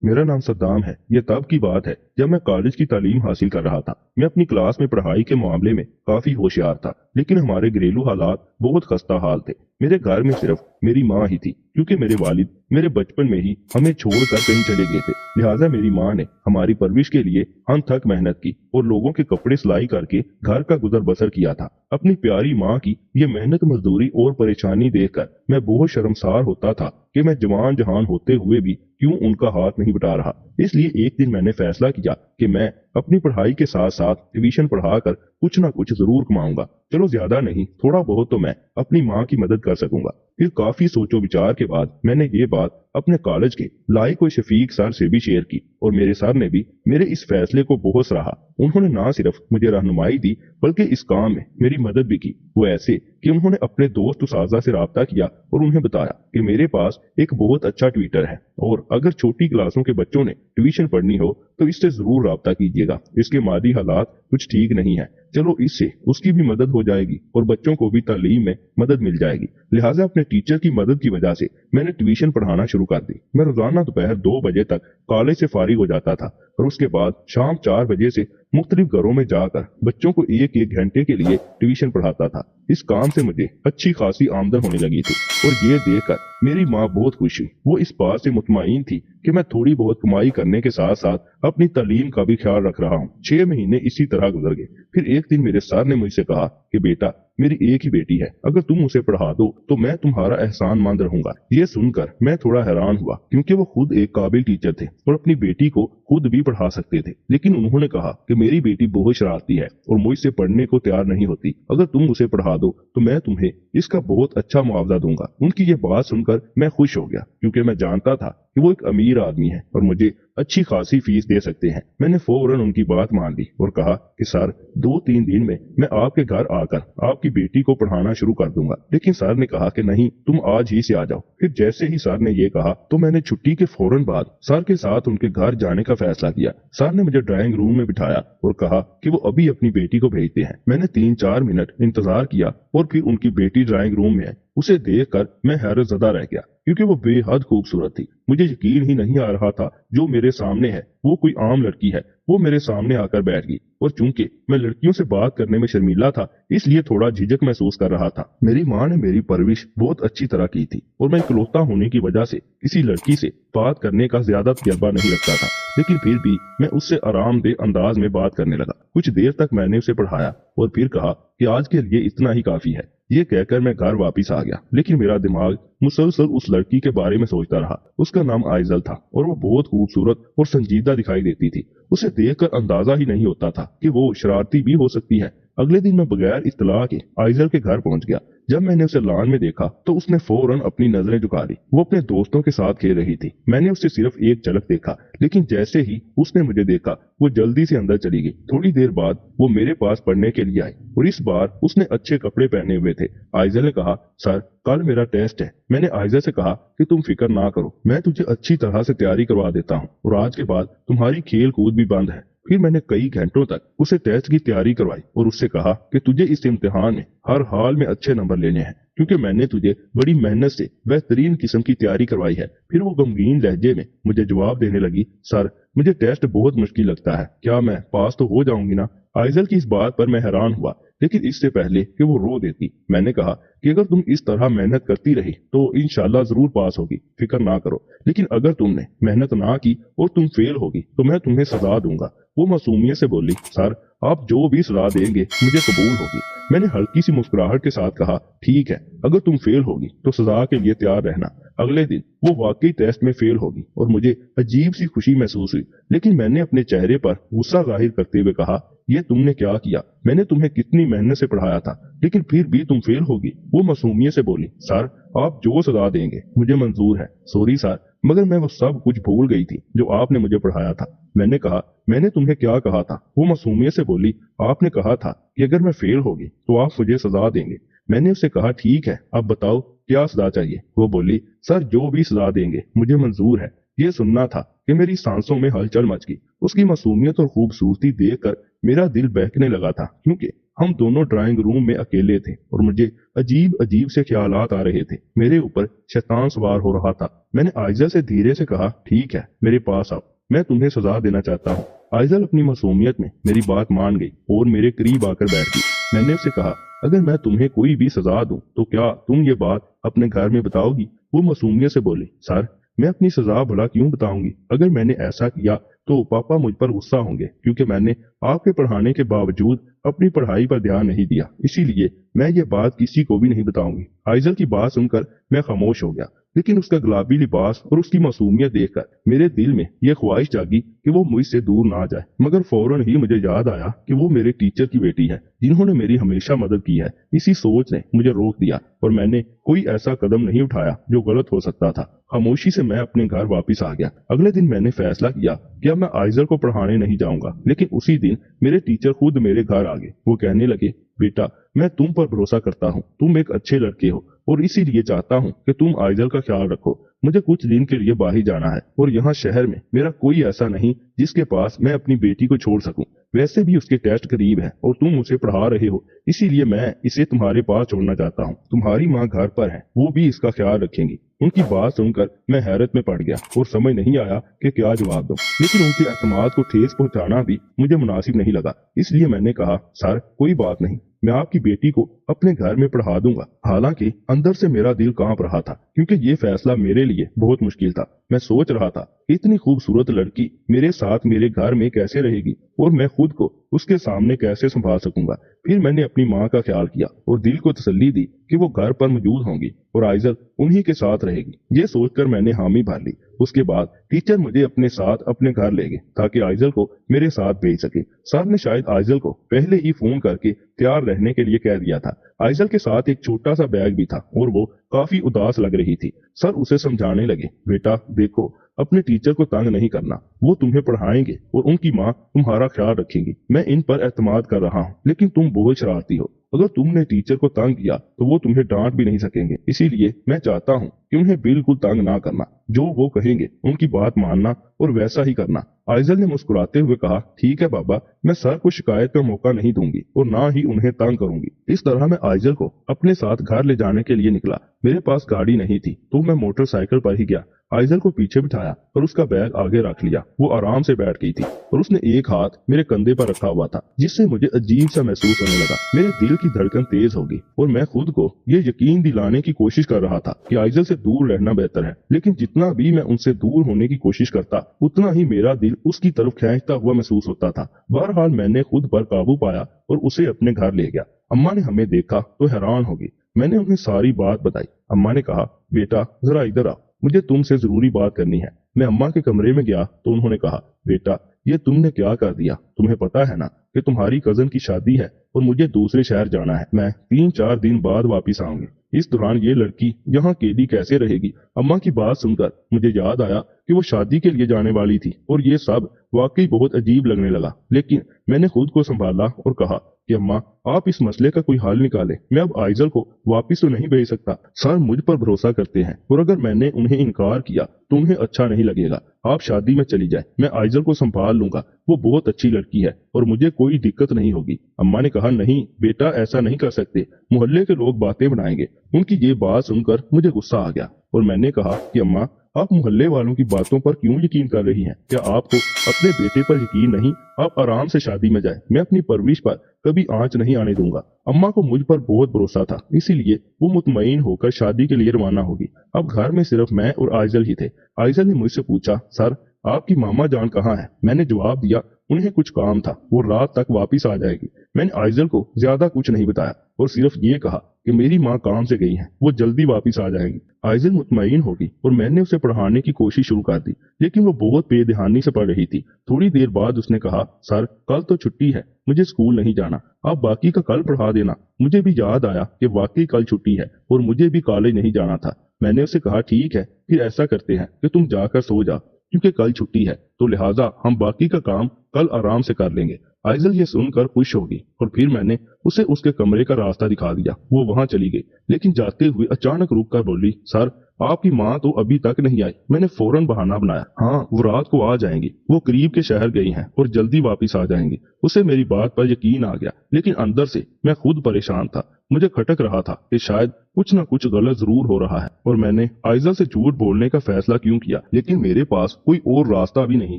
मेरा नाम सद्दाम है। ये तब की बात है जब मैं कॉलेज की तालीम हासिल कर रहा था। मैं अपनी क्लास में पढ़ाई के मामले में काफी होशियार था, लेकिन हमारे घरेलू हालात बहुत खस्ता हाल थे। मेरे घर में सिर्फ मेरी माँ ही थी, क्योंकि मेरे वालिद मेरे बचपन में ही हमें छोड़कर कहीं चले गए थे। लिहाजा मेरी माँ ने हमारी परवरिश के लिए अनथक मेहनत की और लोगों के कपड़े सिलाई करके घर का गुजर बसर किया था। अपनी प्यारी माँ की ये मेहनत मजदूरी और परेशानी देखकर मैं बहुत शर्मसार होता था कि मैं जवान जहान होते हुए भी क्यों उनका हाथ नहीं बटा रहा। इसलिए एक दिन मैंने फैसला किया कि मैं अपनी पढ़ाई के साथ साथ ट्यूशन पढ़ाकर कुछ ना कुछ जरूर कमाऊंगा। चलो ज्यादा नहीं, थोड़ा बहुत तो मैं अपनी माँ की मदद कर सकूंगा। फिर काफी सोचो विचार के बाद मैंने ये बात अपने कॉलेज के लायक शफीक सर से भी शेयर की, और मेरे सर ने भी मेरे इस फैसले को बहुत सराहा। उन्होंने ना सिर्फ मुझे रहनुमाई दी, बल्कि इस काम में मेरी मदद भी की। वो ऐसे कि उन्होंने अपने दोस्त उसाजा से राब्ता किया और उन्हें बताया कि मेरे पास एक बहुत अच्छा ट्विटर है, और अगर छोटी क्लासों के बच्चों ने ट्यूशन पढ़नी हो तो इससे जरूर राब्ता कीजिएगा। इसके मादी हालात कुछ ठीक नहीं है, चलो इससे उसकी भी मदद हो जाएगी और बच्चों को भी तालीम में मदद मिल जाएगी। लिहाजा अपने टीचर की मदद की वजह से मैंने ट्यूशन पढ़ाना शुरू कर दी। मैं रोजाना दोपहर 2 बजे तक कॉलेज से फारिग हो जाता था, और उसके बाद शाम 4 बजे से मुख्तलिफ घरों में जाकर बच्चों को एक एक घंटे के लिए ट्यूशन पढ़ाता था। इस काम से मुझे अच्छी खासी आमदन होने लगी थी, और ये देखकर मेरी माँ बहुत खुश हुई। वो इस बात से मुतमईन थी कि मैं थोड़ी बहुत कमाई करने के साथ साथ अपनी तालीम का भी ख्याल रख रहा हूँ। 6 महीने इसी तरह गुजर गए। फिर एक दिन मेरे सर ने मुझसे कहा कि बेटा, मेरी एक ही बेटी है, अगर तुम उसे पढ़ा दो तो मैं तुम्हारा एहसानमंद रहूंगा। ये सुनकर मैं थोड़ा हैरान हुआ, क्योंकि वो खुद एक काबिल टीचर थे और अपनी बेटी को खुद भी पढ़ा सकते थे। लेकिन उन्होंने कहा कि मेरी बेटी बहुत शरारती है और मुझसे पढ़ने को तैयार नहीं होती। अगर तुम उसे पढ़ा दो तो मैं तुम्हें इसका बहुत अच्छा मुआवजा दूंगा। उनकी ये बात सुनकर मैं खुश हो गया, क्योंकि मैं जानता था कि वो एक अमीर आदमी है और मुझे अच्छी खासी फीस दे सकते हैं। मैंने फौरन उनकी बात मान ली और कहा कि सर, 2-3 दिन में मैं आपके घर आकर आपकी बेटी को पढ़ाना शुरू कर दूंगा। लेकिन सर ने कहा कि नहीं, तुम आज ही से आ जाओ। फिर जैसे ही सर ने ये कहा तो मैंने छुट्टी के फौरन बाद सर के साथ उनके घर जाने का फैसला किया। सर ने मुझे ड्राइंग रूम में बिठाया और कहा कि वो अभी अपनी बेटी को भेजते हैं। मैंने 3-4 मिनट इंतजार किया और फिर उनकी बेटी ड्राइंग रूम में आई। उसे देखकर मैं हैरत ज़दा रह गया, क्योंकि वो बेहद खूबसूरत थी। मुझे यकीन ही नहीं आ रहा था जो मेरे सामने है वो कोई आम लड़की है। वो मेरे सामने आकर बैठ गई, और चूंकि मैं लड़कियों से बात करने में शर्मीला था, इसलिए थोड़ा झिझक महसूस कर रहा था। मेरी माँ ने मेरी परवरिश बहुत अच्छी तरह की थी, और मैं इकलौता होने की वजह से किसी लड़की से बात करने का ज्यादा तजर्बा नहीं रखता था। लेकिन फिर भी मैं उससे आरामदेह अंदाज में बात करने लगा। कुछ देर तक मैंने उसे पढ़ाया और फिर कहा कि आज के लिए इतना ही काफी है। ये कहकर मैं घर वापस आ गया, लेकिन मेरा दिमाग मुसलसल उस लड़की के बारे में सोचता रहा। उसका नाम आइजल था और वो बहुत खूबसूरत और संजीदा दिखाई देती थी। उसे देखकर अंदाजा ही नहीं होता था कि वो शरारती भी हो सकती है। अगले दिन मैं बगैर इत्तला के आइजल के घर पहुंच गया। जब मैंने उसे लॉन में देखा तो उसने फौरन अपनी नजरें झुका ली। वो अपने दोस्तों के साथ खेल रही थी। मैंने उसे सिर्फ एक झलक देखा, लेकिन जैसे ही उसने मुझे देखा वो जल्दी से अंदर चली गई। थोड़ी देर बाद वो मेरे पास पढ़ने के लिए आई, और इस बार उसने अच्छे कपड़े पहने हुए थे। आइजल ने कहा, सर, कल मेरा टेस्ट है। मैंने आइजल से कहा कि तुम फिक्र ना करो, मैं तुझे अच्छी तरह से तैयारी करवा देता हूँ, और आज के बाद तुम्हारी खेल कूद भी बंद है। फिर मैंने कई घंटों तक उसे टेस्ट की तैयारी करवाई और उससे कहा कि तुझे इस इम्तिहान में हर हाल में अच्छे नंबर लेने हैं, क्योंकि मैंने तुझे बड़ी मेहनत से बेहतरीन किस्म की तैयारी करवाई है। फिर वो गमगीन लहजे में मुझे जवाब देने लगी, सर, मुझे टेस्ट बहुत मुश्किल लगता है, क्या मैं पास तो हो जाऊंगी ना? आइजल की इस बात पर मैं हैरान हुआ, लेकिन इससे पहले कि वो रो देती, मैंने कहा कि अगर तुम इस तरह मेहनत करती रही तो इंशाल्लाह जरूर पास होगी, फिक्र ना करो। लेकिन अगर तुमने मेहनत ना की और तुम फेल होगी तो मैं तुम्हें सजा दूंगा। वो मासूमियत से बोली, सर, आप जो भी सजा देंगे मुझे कबूल होगी। मैंने हल्की सी मुस्कुराहट के साथ कहा, ठीक है, अगर तुम फेल होगी तो सजा के लिए तैयार रहना। अगले दिन वो वाकई टेस्ट में फेल होगी और मुझे अजीब सी खुशी महसूस हुई, लेकिन मैंने अपने चेहरे पर गुस्सा जाहिर करते हुए कहा, ये तुमने क्या किया? मैंने तुम्हें कितनी मेहनत से पढ़ाया था, लेकिन फिर भी तुम फेल होगी। वो मासूमियत से बोली, सर, आप जो सजा देंगे मुझे मंजूर है। सॉरी सर, मगर मैं वो सब कुछ भूल गई थी जो आपने मुझे पढ़ाया था। मैंने कहा, मैंने तुम्हें क्या कहा था? वो मासूमियत से बोली, आपने कहा था कि अगर मैं फेल होगी तो आप मुझे सजा देंगे। मैंने उससे कहा, ठीक है, अब बताओ क्या सजा चाहिए? वो बोली, सर, जो भी सजा देंगे मुझे मंजूर है। ये सुनना था कि मेरी सांसों में हलचल मच गई। उसकी मासूमियत और खूबसूरती देखकर मेरा दिल बहकने लगा था, क्योंकि हम दोनों ड्राइंग रूम में अकेले थे और मुझे अजीब अजीब से ख्यालात आ रहे थे। मेरे ऊपर शैतान सवार हो रहा था। मैंने आइजल से धीरे से कहा, ठीक है, मेरे पास आओ, मैं तुम्हें सजा देना चाहता हूँ। आइजल अपनी मासूमियत में मेरी बात मान गई और मेरे करीब आकर बैठ गई। मैंने उससे कहा, अगर मैं तुम्हें कोई भी सजा दूं तो क्या तुम ये बात अपने घर में बताओगी? वो मासूमियत से बोली, सर मैं अपनी सजा भला क्यों बताऊंगी? अगर मैंने ऐसा किया तो पापा मुझ पर गुस्सा होंगे, क्योंकि मैंने आपके पढ़ाने के बावजूद अपनी पढ़ाई पर ध्यान नहीं दिया, इसीलिए मैं ये बात किसी को भी नहीं बताऊंगी। आइजल की बात सुनकर मैं खामोश हो गया, लेकिन उसका गुलाबी लिबास और उसकी मासूमियत देखकर मेरे दिल में यह ख्वाहिश जागी कि वो मुझसे दूर ना जाए। मगर फौरन ही मुझे याद आया कि वो मेरे टीचर की बेटी है, जिन्होंने मेरी हमेशा मदद की है। इसी सोच ने मुझे रोक दिया और मैंने कोई ऐसा कदम नहीं उठाया जो गलत हो सकता था। खामोशी से मैं अपने घर वापस आ गया। अगले दिन मैंने फैसला किया कि अब मैं आइजल को पढ़ाने नहीं जाऊंगा, लेकिन उसी दिन मेरे टीचर खुद मेरे घर आ गए। वो कहने लगे, बेटा मैं तुम पर भरोसा करता हूँ, तुम एक अच्छे लड़के हो और इसीलिए चाहता हूँ कि तुम आइजल का ख्याल रखो। मुझे कुछ दिन के लिए बाहर जाना है और यहाँ शहर में मेरा कोई ऐसा नहीं जिसके पास मैं अपनी बेटी को छोड़ सकूं। वैसे भी उसके टेस्ट करीब है और तुम उसे पढ़ा रहे हो, इसीलिए मैं इसे तुम्हारे पास छोड़ना चाहता हूँ। तुम्हारी माँ घर पर है, वो भी इसका ख्याल रखेंगी। उनकी बात सुनकर मैं हैरत में पड़ गया और समझ नहीं आया कि क्या जवाब दूं। लेकिन उनके एतमाद को ठेस पहुंचाना भी मुझे मुनासिब नहीं लगा, इसलिए मैंने कहा, सर कोई बात नहीं, मैं आपकी बेटी को अपने घर में पढ़ा दूंगा। हालांकि अंदर से मेरा दिल कांप रहा था, क्योंकि ये फैसला मेरे लिए बहुत मुश्किल था। मैं सोच रहा था, इतनी खूबसूरत लड़की मेरे साथ मेरे घर में कैसे रहेगी और मैं खुद को उसके सामने कैसे संभाल सकूंगा। फिर मैंने अपनी माँ का ख्याल किया और दिल को तसल्ली दी कि वो घर पर मौजूद होंगी और आइजल उन्हीं के साथ रहेगी। ये सोचकर मैंने हामी भर ली। उसके बाद टीचर मुझे अपने साथ अपने घर ले गए ताकि आइजल को मेरे साथ भेज सके। सर ने शायद आइजल को पहले ही फोन करके तैयार रहने के लिए कह दिया था। आइजल के साथ एक छोटा सा बैग भी था और वो काफी उदास लग रही थी। सर उसे समझाने लगे, बेटा देखो, अपने टीचर को तंग नहीं करना, वो तुम्हें पढ़ाएंगे और उनकी माँ तुम्हारा ख्याल रखेंगी। मैं इन पर एतमाद कर रहा हूँ, लेकिन तुम बहुत शरारती हो। अगर तुमने टीचर को तंग किया तो वो तुम्हें डांट भी नहीं सकेंगे, इसीलिए मैं चाहता हूँ कि उन्हें बिल्कुल तंग ना करना। जो वो कहेंगे उनकी बात मानना और वैसा ही करना। आइजल ने मुस्कुराते हुए कहा, ठीक है बाबा, मैं सर को शिकायत का मौका नहीं दूंगी और ना ही उन्हें तंग करूंगी। इस तरह मैं आइजल को अपने साथ घर ले जाने के लिए निकला। मेरे पास गाड़ी नहीं थी तो मैं मोटरसाइकिल पर ही गया। आइजल को पीछे बिठाया और उसका बैग आगे रख लिया। वो आराम से बैठ गई थी और उसने एक हाथ मेरे कंधे पर रखा हुआ था, जिससे मुझे अजीब सा महसूस होने लगा। मेरे दिल की धड़कन तेज हो गई और मैं खुद को ये यकीन दिलाने की कोशिश कर रहा था कि आइजल से दूर रहना बेहतर है। लेकिन जितना भी मैं उनसे दूर होने की कोशिश करता, उतना ही मेरा दिल उसकी तरफ खींचता हुआ महसूस होता था। बहरहाल मैंने खुद पर काबू पाया और उसे अपने घर ले गया। अम्मा ने हमें देखा तो हैरान हो गई। मैंने उन्हें सारी बात बताई। अम्मा ने कहा, बेटा जरा इधर आओ, मुझे तुमसे जरूरी बात करनी है। मैं अम्मा के कमरे में गया तो उन्होंने कहा, बेटा ये तुमने क्या कर दिया? तुम्हें पता है ना कि तुम्हारी कजन की शादी है और मुझे दूसरे शहर जाना है। मैं 3-4 दिन बाद वापस आऊंगी। इस दौरान ये लड़की यहाँ अकेली कैसे रहेगी? अम्मा की बात सुनकर मुझे याद आया कि वो शादी के लिए जाने वाली थी और ये सब वाकई बहुत अजीब लगने लगा। लेकिन मैंने खुद को संभाला और कहा कि अम्मा आप इस मसले का कोई हल निकालें। मैं अब आइजल को वापस तो नहीं भेज सकता। सर मुझ पर भरोसा करते हैं और अगर मैंने उन्हें इनकार किया तो उन्हें अच्छा नहीं लगेगा। आप शादी में चली जाए, मैं आइजल को संभाल लूंगा। वो बहुत अच्छी लड़की है और मुझे कोई दिक्कत नहीं होगी। अम्मा ने कहा, नहीं बेटा ऐसा नहीं कर सकते, मोहल्ले के लोग बातें बनाएंगे। उनकी ये बात सुनकर मुझे गुस्सा आ गया और मैंने कहा कि अम्मा आप मोहल्ले वालों की बातों पर क्यों यकीन कर रही हैं? क्या आपको अपने बेटे पर यकीन नहीं? आप आराम से शादी में जाए, मैं अपनी परवरिश पर कभी आंच नहीं आने दूंगा। अम्मा को मुझ पर बहुत भरोसा था, इसीलिए वो मुतमईन होकर शादी के लिए रवाना होगी। अब घर में सिर्फ मैं और आइजल ही थे। आइजल ने मुझसे पूछा, सर आपकी मामा जान कहाँ है? मैंने जवाब दिया, उन्हें कुछ काम था, वो रात तक वापस आ जाएगी। मैंने आइजल को ज्यादा कुछ नहीं बताया और सिर्फ ये कहा कि मेरी माँ काम से गई है, वो जल्दी वापस आ जाएंगी। आइजल मुतमईन होगी और मैंने उसे पढ़ाने की कोशिश शुरू कर दी, लेकिन वो बहुत बेध्यानी से पढ़ रही थी। थोड़ी देर बाद उसने कहा, सर कल तो छुट्टी है, मुझे स्कूल नहीं जाना, आप बाकी का कल पढ़ा देना। मुझे भी याद आया कि वाकई कल छुट्टी है और मुझे भी कॉलेज नहीं जाना था। मैंने उसे कहा, ठीक है फिर ऐसा करते हैं कि तुम जाकर सो जा, क्योंकि कल छुट्टी है तो लिहाजा हम बाकी का काम कल आराम से कर लेंगे। आइजल ये सुनकर खुश हो गई और फिर मैंने उसे उसके कमरे का रास्ता दिखा दिया। वो वहां चली गई, लेकिन जाते हुए अचानक रुक कर बोली, सर आपकी माँ तो अभी तक नहीं आई। मैंने फौरन बहाना बनाया, हाँ वो रात को आ जाएंगी, वो करीब के शहर गई हैं और जल्दी वापस आ जाएंगी। उसे मेरी बात पर यकीन आ गया, लेकिन अंदर से मैं खुद परेशान था। मुझे खटक रहा था कि शायद कुछ न कुछ गलत जरूर हो रहा है और मैंने आइजल से झूठ बोलने का फैसला क्यों किया। लेकिन मेरे पास कोई और रास्ता भी नहीं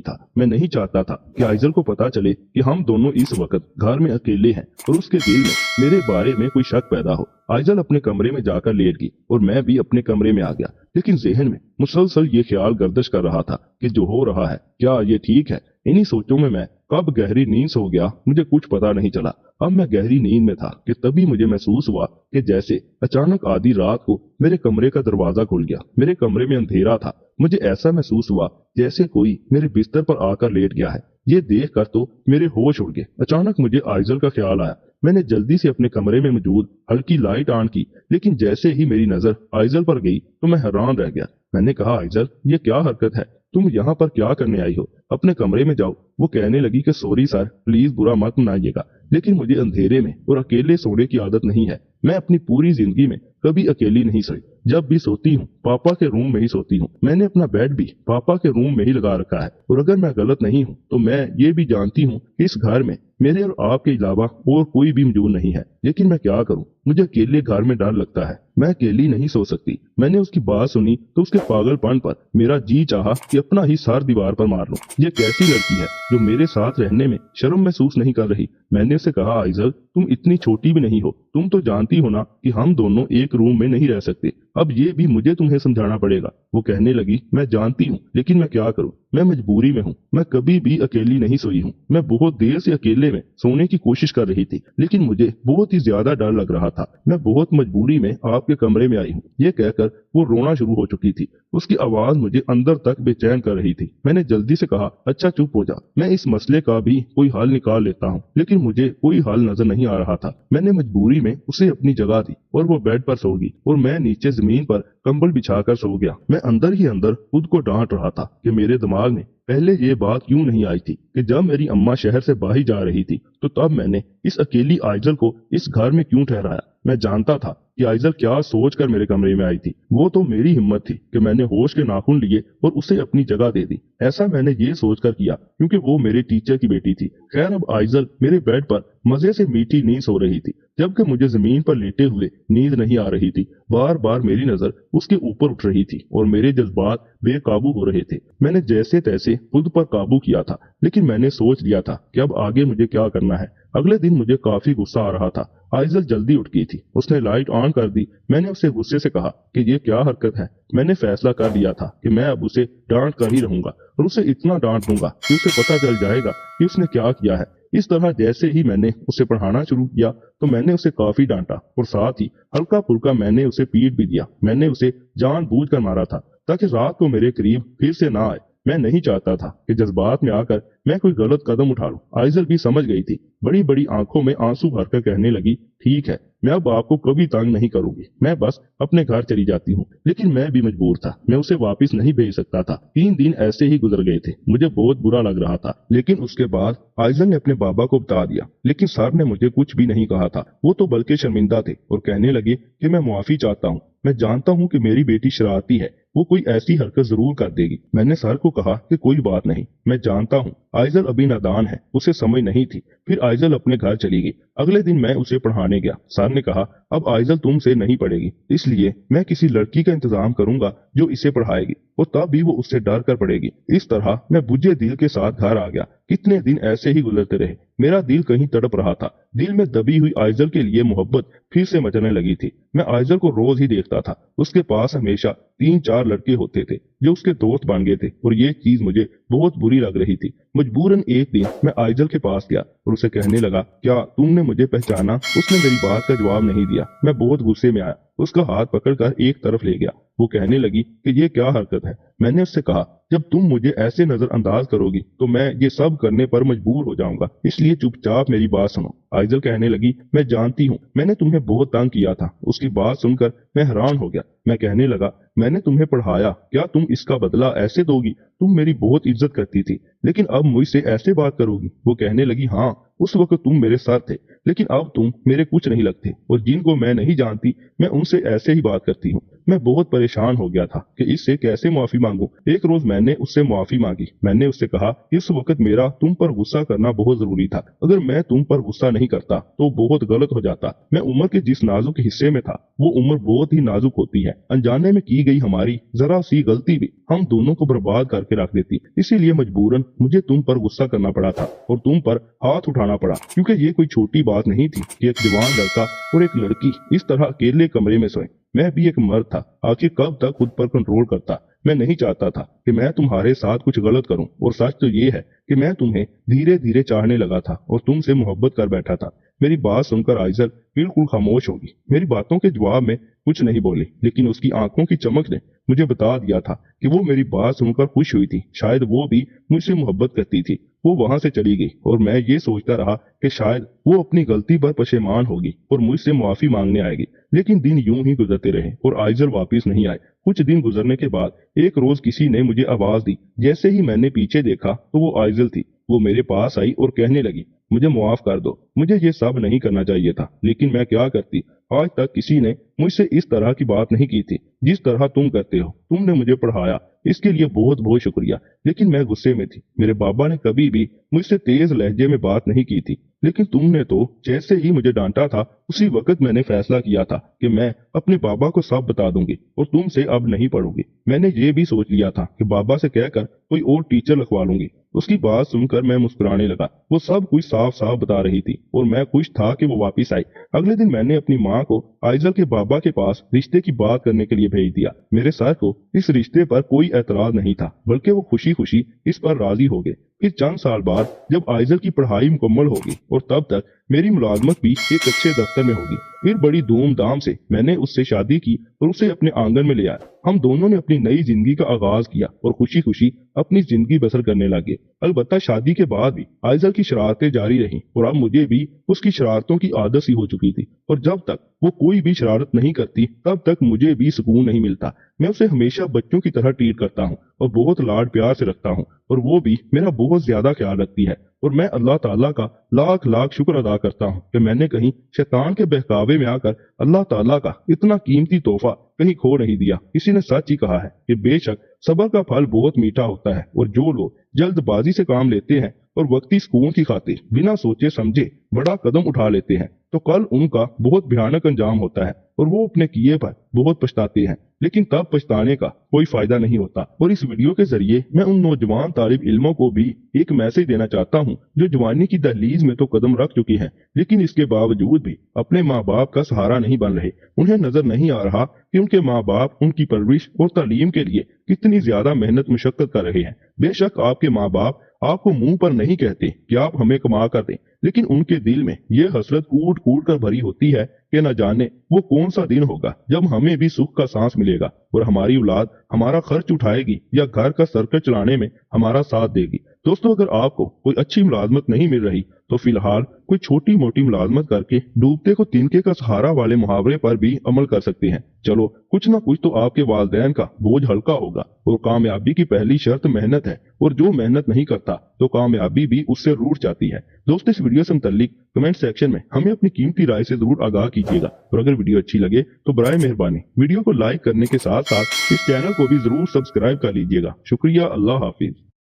था। मैं नहीं चाहता था कि आइजल को पता चले कि हम दोनों इस वक्त घर में अकेले हैं और उसके दिल में मेरे बारे में कोई शक पैदा हो। आइजल अपने कमरे में जाकर लेट गई और मैं भी अपने कमरे में आ गया, लेकिन जहन में मुसलसल ये ख्याल गर्दिश कर रहा था कि जो हो रहा है क्या ये ठीक है। इन्हीं सोचों में मैं कब गहरी नींद सो गया मुझे कुछ पता नहीं चला। अब मैं गहरी नींद में था कि तभी मुझे महसूस हुआ कि जैसे अचानक आधी रात को मेरे कमरे का दरवाजा खुल गया। मेरे कमरे में अंधेरा था। मुझे ऐसा महसूस हुआ जैसे कोई मेरे बिस्तर पर आकर लेट गया है। ये देखकर तो मेरे होश उड़ गए। अचानक मुझे आइजल का ख्याल आया। मैंने जल्दी से अपने कमरे में मौजूद हल्की लाइट ऑन की, लेकिन जैसे ही मेरी नजर आइजल पर गई तो मैं हैरान रह गया। मैंने कहा, आइजल ये क्या हरकत है, तुम यहाँ पर क्या करने आई हो? अपने कमरे में जाओ। वो कहने लगी कि सॉरी सर, प्लीज बुरा मत मनाइएगा, लेकिन मुझे अंधेरे में और अकेले सोने की आदत नहीं है। मैं अपनी पूरी जिंदगी में कभी अकेली नहीं सोई। जब भी सोती हूँ पापा के रूम में ही सोती हूँ। मैंने अपना बेड भी पापा के रूम में ही लगा रखा है और अगर मैं गलत नहीं हूँ तो मैं ये भी जानती हूँ कि इस घर में मेरे और आपके अलावा और कोई भी मौजूद नहीं है। लेकिन मैं क्या करूँ, मुझे अकेले घर में डर लगता है। मैं अकेली नहीं सो सकती। मैंने उसकी बात सुनी तो उसके पागलपन पर मेरा जी चाहा कि अपना ही सर दीवार पर मार लूं। ये कैसी लड़की है जो मेरे साथ रहने में शर्म महसूस नहीं कर रही। मैंने उसे कहा, आइजल तुम इतनी छोटी भी नहीं हो। तुम तो जानती हो ना कि हम दोनों एक रूम में नहीं रह सकते। अब ये भी मुझे तुम्हें समझाना पड़ेगा। वो कहने लगी, मैं जानती हूँ, लेकिन मैं क्या करूँ, मैं मजबूरी में हूँ। मैं कभी भी अकेली नहीं सोई हूँ। मैं बहुत देर से अकेले में सोने की कोशिश कर रही थी, लेकिन मुझे बहुत ही ज्यादा डर लग रहा था। मैं बहुत मजबूरी में आपके कमरे में आई हूँ। ये कहकर वो रोना शुरू हो चुकी थी। उसकी आवाज मुझे अंदर तक बेचैन कर रही थी। मैंने जल्दी से कहा, अच्छा चुप हो जा, मैं इस मसले का भी कोई हल निकाल लेता हूँ। लेकिन मुझे कोई हल नजर नहीं आ रहा था। मैंने मजबूरी में उसे अपनी जगह दी और वो बेड पर सो गई और मैं नीचे जमीन पर कंबल बिछाकर सो गया। मैं अंदर ही अंदर खुद को डांट रहा था कि मेरे दिमाग में पहले ये बात क्यों नहीं आई थी कि जब मेरी अम्मा शहर से बाहर जा रही थी तो तब मैंने इस अकेली आइजल को इस घर में क्यों ठहराया। मैं जानता था कि आइजल क्या सोचकर मेरे कमरे में आई थी। वो तो मेरी हिम्मत थी कि मैंने होश के नाखून लिए और उसे अपनी जगह दे दी। ऐसा मैंने ये सोचकर किया क्योंकि वो मेरे टीचर की बेटी थी। खैर, अब आइजल मेरे बेड पर मजे से मीठी नींद सो रही थी, जबकि मुझे जमीन पर लेटे हुए नींद नहीं आ रही थी। बार बार मेरी नजर उसके ऊपर उठ रही थी और मेरे जज्बात बेकाबू हो रहे थे। मैंने जैसे तैसे खुद पर काबू किया था, लेकिन मैंने सोच लिया था कि अब आगे मुझे क्या करना है। अगले दिन मुझे काफी गुस्सा आ रहा था। आइजल जल्दी उठ गई थी। उसने लाइट ऑन कर दी। मैंने उससे गुस्से से कहा कि ये क्या हरकत है। मैंने फैसला कर लिया था कि मैं अब उसे डांट कर ही रहूंगा और उसे इतना डांट दूंगा कि उसे पता चल जाएगा कि उसने क्या किया है। इस तरह जैसे ही मैंने उसे पढ़ाना शुरू किया तो मैंने उसे काफी डांटा और साथ ही हल्का फुल्का मैंने उसे पीट भी दिया। मैंने उसे जानबूझकर मारा था ताकि रात को मेरे करीब फिर से ना आए। मैं नहीं चाहता था कि जज्बात में आकर मैं कोई गलत कदम उठा लूं। आइजल भी समझ गई थी। बड़ी बड़ी आंखों में आंसू भरकर कहने लगी, ठीक है, मैं अब आपको कभी तंग नहीं करूंगी। मैं बस अपने घर चली जाती हूँ। लेकिन मैं भी मजबूर था। मैं उसे वापस नहीं भेज सकता था। 3 दिन ऐसे ही गुजर गए थे। मुझे बहुत बुरा लग रहा था। लेकिन उसके बाद आइजल ने अपने बाबा को बता दिया, लेकिन सर ने मुझे कुछ भी नहीं कहा था। वो तो बल्कि शर्मिंदा थे और कहने लगे कि मैं माफी चाहता हूँ। मैं जानता हूँ कि मेरी बेटी शरारती है, वो कोई ऐसी हरकत जरूर कर देगी। मैंने सर को कहा कि कोई बात नहीं, मैं जानता हूँ आइजल अभी नादान है, उसे समझ नहीं थी। फिर आइजल अपने घर चली गई। अगले दिन मैं उसे पढ़ाने गया। सर ने कहा, अब आइजल तुमसे नहीं पढ़ेगी, इसलिए मैं किसी लड़की का इंतजाम करूंगा जो इसे पढ़ाएगी और तब भी वो उससे डर कर पढ़ेगी। इस तरह मैं बुझे दिल के साथ घर आ गया। कितने दिन ऐसे ही गुजरते रहे। मेरा दिल कहीं तड़प रहा था। दिल में दबी हुई आइजल के लिए मोहब्बत फिर से मचने लगी थी। मैं आइजल को रोज ही देखता था। उसके पास हमेशा 3-4 लड़के होते थे जो उसके दोस्त बन गए थे और ये चीज मुझे बहुत बुरी लग रही थी। मजबूरन एक दिन मैं आइजल के पास गया और उसे कहने लगा, क्या तुमने मुझे पहचाना? उसने मेरी बात का जवाब नहीं दिया। मैं बहुत गुस्से में आया। उसका हाथ पकड़कर एक तरफ ले गया। वो कहने लगी कि ये क्या हरकत है। मैंने उससे कहा, जब तुम मुझे ऐसे नजरअंदाज करोगी तो मैं ये सब करने पर मजबूर हो जाऊंगा, इसलिए चुपचाप मेरी बात सुनो। आइजल कहने लगी, मैं जानती हूँ मैंने तुम्हें बहुत तंग किया था। उसकी बात सुनकर मैं हैरान हो गया। मैं कहने लगा, मैंने तुम्हें पढ़ाया, क्या तुम इसका बदला ऐसे दोगी? तुम मेरी बहुत इज्जत करती थी, लेकिन अब मुझसे ऐसे बात करोगी? वो कहने लगी, हाँ, उस वक्त तुम मेरे साथ थे, लेकिन अब तुम मेरे कुछ नहीं लगते, और जिनको मैं नहीं जानती मैं उनसे ऐसे ही बात करती हूँ। मैं बहुत परेशान हो गया था कि इससे कैसे माफी मांगूं। एक रोज मैंने उससे माफी मांगी। मैंने उससे कहा, इस वक्त मेरा तुम पर गुस्सा करना बहुत जरूरी था। अगर मैं तुम पर गुस्सा नहीं करता तो बहुत गलत हो जाता। मैं उम्र के जिस नाजुक हिस्से में था, वो उम्र बहुत ही नाजुक होती है। अनजाने में की गई हमारी जरा सी गलती भी हम दोनों को बर्बाद करके रख देती। इसीलिए मजबूरन मुझे तुम पर गुस्सा करना पड़ा था और तुम पर हाथ उठाना पड़ा, क्योंकि ये कोई छोटी बात नहीं थी कि एक जवान लड़का और एक लड़की इस तरह अकेले कमरे में सोए। मैं भी एक मर्द था, आखिर कब तक खुद पर कंट्रोल करता। मैं नहीं चाहता था कि मैं तुम्हारे साथ कुछ गलत करूं, और सच तो ये है कि मैं तुम्हें धीरे धीरे चाहने लगा था और तुमसे मोहब्बत कर बैठा था। मेरी बात सुनकर आइजल बिल्कुल खामोश होगी। मेरी बातों के जवाब में कुछ नहीं बोली, लेकिन उसकी आंखों की चमक ने मुझे बता दिया था कि वो मेरी बात सुनकर खुश हुई थी। शायद वो भी मुझसे मोहब्बत करती थी। वो वहां से चली गई और मैं ये सोचता रहा कि शायद वो अपनी गलती पर पशेमान होगी और मुझसे माफी मांगने आएगी। लेकिन दिन यूं ही गुजरते रहे और आइजल वापस नहीं आए। कुछ दिन गुजरने के बाद एक रोज किसी ने मुझे आवाज दी। जैसे ही मैंने पीछे देखा तो वो आइजल थी। वो मेरे पास आई और कहने लगी, मुझे माफ कर दो, मुझे ये सब नहीं करना चाहिए था, लेकिन मैं क्या करती। आज तक किसी ने मुझसे इस तरह की बात नहीं की थी जिस तरह तुम करते हो। तुमने मुझे पढ़ाया, इसके लिए बहुत बहुत शुक्रिया। लेकिन मैं गुस्से में थी। मेरे बाबा ने कभी भी मुझसे तेज लहजे में बात नहीं की थी, लेकिन तुमने तो जैसे ही मुझे डांटा था उसी वक्त मैंने फैसला किया था कि मैं अपने बाबा को सब बता दूंगी और तुमसे अब नहीं पढ़ूंगी। मैंने ये भी सोच लिया था कि बाबा से कहकर कोई और टीचर रखवा लूंगी। उसकी बात सुनकर मैं मुस्कुराने लगा। वो सब कुछ साफ साफ बता रही थी और मैं खुश था कि वो वापस आई। अगले दिन मैंने अपनी माँ को आइजल के बाबा के पास रिश्ते की बात करने के लिए भेज दिया। मेरे सर को इस रिश्ते पर कोई एतराज नहीं था, बल्कि वो खुशी खुशी इस पर राजी हो गए। फिर चंद साल बाद जब आइजल की पढ़ाई मुकम्मल होगी और तब तक मेरी मुलाजमत भी एक अच्छे दफ्तर में होगी, फिर बड़ी धूमधाम से मैंने उससे शादी की और उसे अपने आंगन में ले आया। हम दोनों ने अपनी नई जिंदगी का आगाज किया और खुशी खुशी अपनी जिंदगी बसर करने लगे। अलबत्ता शादी के बाद भी आइजल की शरारतें जारी रहीं और अब मुझे भी उसकी शरारतों की आदत सी हो चुकी थी, और जब तक वो कोई भी शरारत नहीं करती तब तक मुझे भी सुकून नहीं मिलता। मैं उसे हमेशा बच्चों की तरह ट्रीट करता हूँ और बहुत लाड प्यार से रखता हूँ, और वो भी मेरा बहुत ज्यादा ख्याल रखती है। और मैं अल्लाह ताला का लाख लाख शुक्र अदा करता हूँ कि मैंने कहीं शैतान के बहकावे में आकर अल्लाह ताला का इतना कीमती तोहफा कहीं खो नहीं दिया। किसी ने सच ही कहा है कि बेशक सब्र का फल बहुत मीठा होता है, और जो लोग जल्दबाजी से काम लेते हैं और वक्ती सुकून की खातिर बिना सोचे समझे बड़ा कदम उठा लेते हैं, तो कल उनका बहुत भयानक अंजाम होता है और वो अपने किए पर बहुत पछताते हैं। लेकिन तब पछताने का कोई फायदा नहीं होता। और इस वीडियो के जरिए मैं उन नौजवान तालिब इल्मों को भी एक मैसेज देना चाहता हूँ जो जवानी की दहलीज में तो कदम रख चुकी हैं, लेकिन इसके बावजूद भी अपने माँ बाप का सहारा नहीं बन रहे। उन्हें नजर नहीं आ रहा कि उनके माँ बाप उनकी परवरिश और तालीम के लिए कितनी ज्यादा मेहनत मुशक्कत कर रहे हैं। बेशक आपके माँ बाप आपको मुंह पर नहीं कहते कि आप हमें कमा कर दें, लेकिन उनके दिल में ये हसरत कूट कूट कर भरी होती है कि न जाने वो कौन सा दिन होगा जब हमें भी सुख का सांस मिलेगा और हमारी औलाद हमारा खर्च उठाएगी या घर का सर्कल चलाने में हमारा साथ देगी। दोस्तों, अगर आपको कोई अच्छी मुलाजमत नहीं मिल रही तो फिलहाल कोई छोटी मोटी मुलाजमत करके डूबते को तिनके का सहारा वाले मुहावरे पर भी अमल कर सकते हैं। चलो, कुछ ना कुछ तो आपके वालिदैन का बोझ हल्का होगा। और कामयाबी की पहली शर्त मेहनत है, और जो मेहनत नहीं करता तो कामयाबी भी उससे रूठ जाती है। दोस्तों, इस वीडियो से मुताल्लिक कमेंट सेक्शन में हमें अपनी कीमती राय से जरूर आगाह कीजिएगा, और अगर वीडियो अच्छी लगे तो बराए मेहरबानी वीडियो को लाइक करने के साथ साथ इस चैनल को भी जरूर सब्सक्राइब कर लीजिएगा। शुक्रिया। अल्लाह हाफिज।